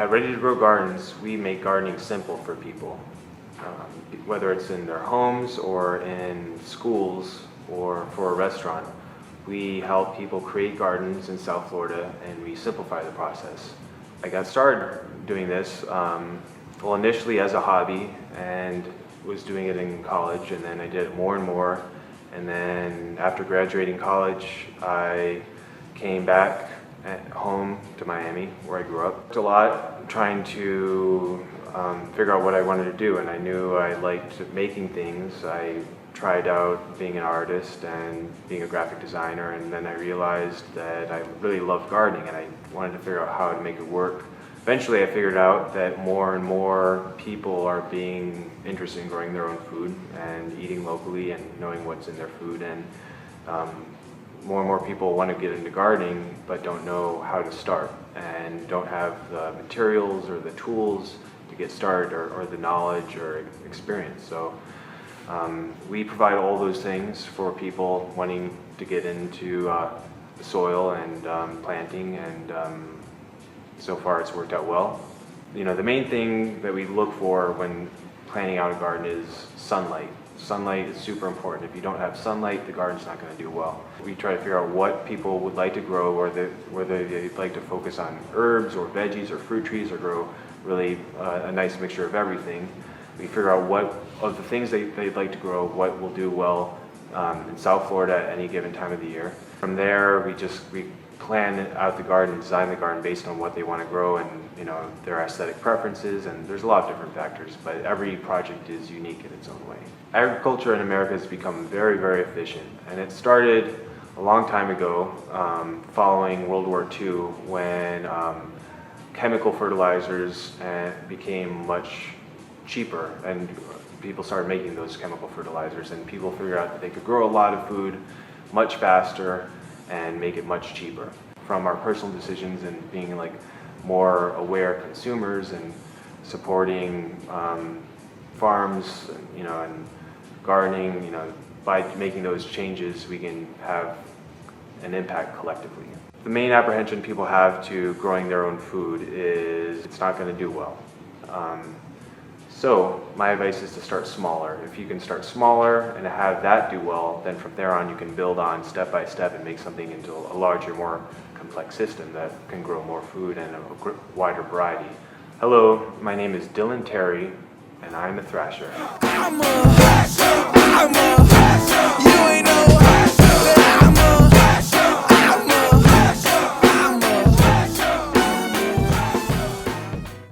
At Ready to Grow Gardens, we make gardening simple for people, whether it's in their homes or in schools or for a restaurant. We help people create gardens in South Florida, and we simplify the process. I got started doing this, well, initially as a hobby, and was doing it in college, and then I did it more and more. And then after graduating college, I came back at home to Miami, where I grew up. A lot trying to figure out what I wanted to do, and I knew I liked making things. I tried out being an artist and being a graphic designer, and then I realized that I really loved gardening, and I wanted to figure out how to make it work. Eventually I figured out that more and more people are being interested in growing their own food and eating locally and knowing what's in their food, and more and more people want to get into gardening but don't know how to start and don't have the materials or the tools to get started, or the knowledge or experience. So we provide all those things for people wanting to get into the soil and planting, and so far it's worked out well. You know, the main thing that we look for when planting out a garden is sunlight. Sunlight is super important. If you don't have sunlight, the garden's not going to do well. We try to figure out what people would like to grow, or whether they'd like to focus on herbs or veggies or fruit trees, or grow really a nice mixture of everything. We figure out what of the things they'd like to grow, what will do well in South Florida at any given time of the year. From there, we plan out the garden, design the garden based on what they want to grow and, you know, their aesthetic preferences, and there's a lot of different factors, but every project is unique in its own way. Agriculture in America has become very, very efficient, and it started a long time ago, following World War II, when chemical fertilizers became much cheaper, and people started making those chemical fertilizers, and people figured out that they could grow a lot of food much faster and make it much cheaper. From our personal decisions and being like more aware consumers and supporting farms, you know, and gardening, you know, by making those changes, we can have an impact collectively. The main apprehension people have to growing their own food is it's not going to do well. So my advice is to start smaller. If you can start smaller and have that do well, then from there on you can build on step by step and make something into a larger, more complex system that can grow more food and a wider variety. Hello, my name is Dylan Terry, and I'm a thrasher. I'm a